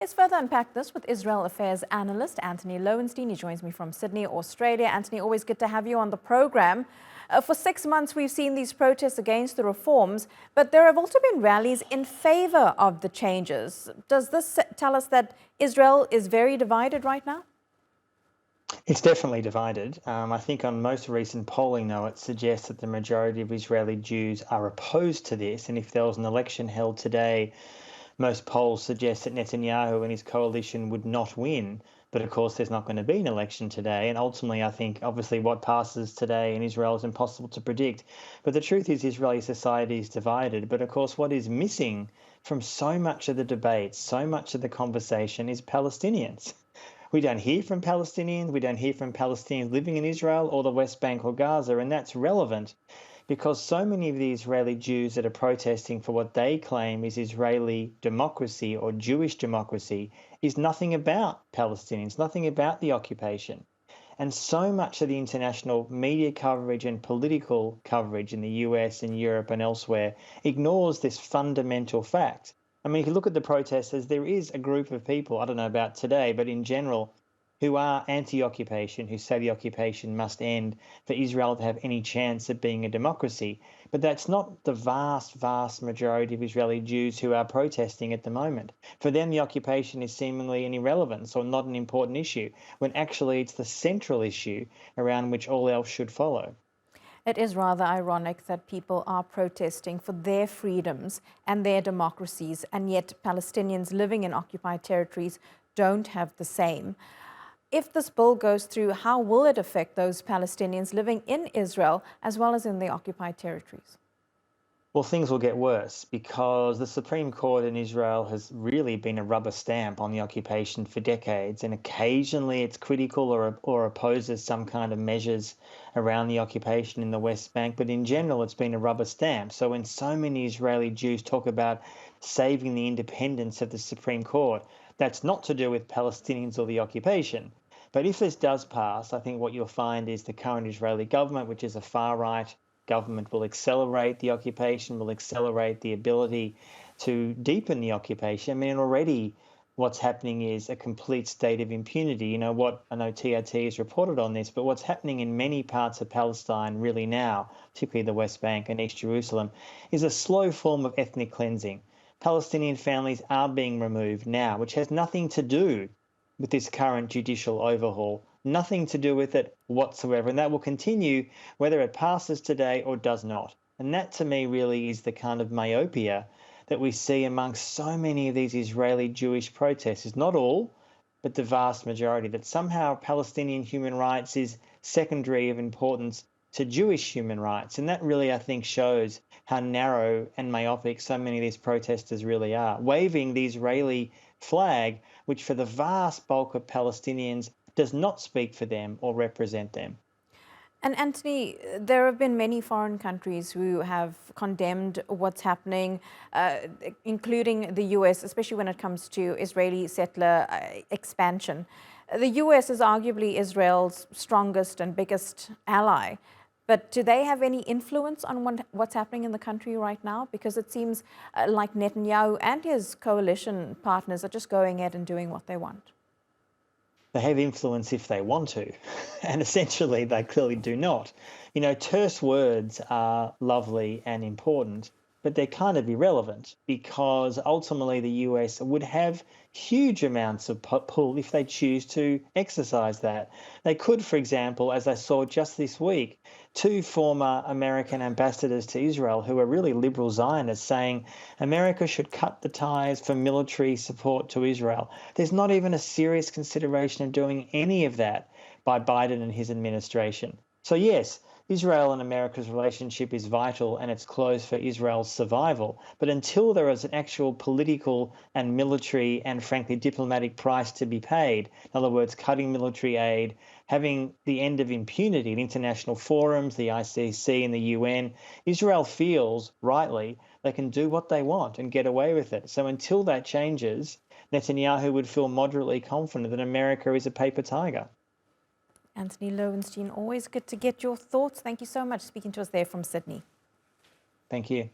Let's further unpack this with Israel Affairs analyst Antony Loewenstein. He joins me from Sydney, Australia. Antony, always good to have you on the program. For 6 months, we've seen these protests against the reforms, but there have also been rallies in favour of the changes. Does this tell us that Israel is very divided right now? It's definitely divided. I think on most recent polling, though, it suggests that the majority of Israeli Jews are opposed to this. And if there was an election held today, most polls suggest that Netanyahu and his coalition would not win. But of course, there's not going to be an election today. And ultimately, I think, obviously, what passes today in Israel is impossible to predict. But the truth is, Israeli society is divided. But of course, what is missing from so much of the debate, so much of the conversation is Palestinians. We don't hear from Palestinians. We don't hear from Palestinians living in Israel or the West Bank or Gaza. And that's relevant because so many of the Israeli Jews that are protesting for what they claim is Israeli democracy or Jewish democracy is nothing about Palestinians, nothing about the occupation. And so much of the international media coverage and political coverage in the US and Europe and elsewhere ignores this fundamental fact. I mean, if you look at the protesters, there is a group of people, I don't know about today, but in general, who are anti-occupation, who say the occupation must end for Israel to have any chance of being a democracy. But that's not the vast, vast majority of Israeli Jews who are protesting at the moment. For them, the occupation is seemingly an irrelevance or not an important issue, when actually it's the central issue around which all else should follow. It is rather ironic that people are protesting for their freedoms and their democracies, and yet Palestinians living in occupied territories don't have the same. If this bill goes through, how will it affect those Palestinians living in Israel as well as in the occupied territories? Well, things will get worse because the Supreme Court in Israel has really been a rubber stamp on the occupation for decades, and occasionally it's critical or opposes some kind of measures around the occupation in the West Bank, but in general it's been a rubber stamp. So when so many Israeli Jews talk about saving the independence of the Supreme Court, that's not to do with Palestinians or the occupation. But if this does pass, I think what you'll find is the current Israeli government, which is a far-right government, will accelerate the occupation, will accelerate the ability to deepen the occupation. I mean, already what's happening is a complete state of impunity. You know what, I know TRT has reported on this, but what's happening in many parts of Palestine really now, particularly the West Bank and East Jerusalem, is a slow form of ethnic cleansing. Palestinian families are being removed now, which has nothing to do with this current judicial overhaul. Nothing to do with it whatsoever. And that will continue whether it passes today or does not. And that to me really is the kind of myopia that we see amongst so many of these Israeli Jewish protesters. Not all, but the vast majority, that somehow Palestinian human rights is secondary of importance to Jewish human rights. And that really, I think, shows how narrow and myopic so many of these protesters really are. Waving the Israeli flag, which for the vast bulk of Palestinians does not speak for them or represent them. And Antony, there have been many foreign countries who have condemned what's happening, including the US, especially when it comes to Israeli settler expansion. The US is arguably Israel's strongest and biggest ally. But do they have any influence on what's happening in the country right now? Because it seems like Netanyahu and his coalition partners are just going ahead and doing what they want. They have influence if they want to, and essentially they clearly do not. You know, terse words are lovely and important, but they're kind of irrelevant because ultimately the US would have huge amounts of pull if they choose to exercise that. They could, for example, as I saw just this week, 2 former American ambassadors to Israel who are really liberal Zionists saying America should cut the ties for military support to Israel. There's not even a serious consideration of doing any of that by Biden and his administration. So yes, Israel and America's relationship is vital and it's close for Israel's survival. But until there is an actual political and military and frankly diplomatic price to be paid, in other words, cutting military aid, having the end of impunity in international forums, the ICC and the UN, Israel feels, rightly, they can do what they want and get away with it. So until that changes, Netanyahu would feel moderately confident that America is a paper tiger. Antony Loewenstein, always good to get your thoughts. Thank you so much for speaking to us there from Sydney. Thank you.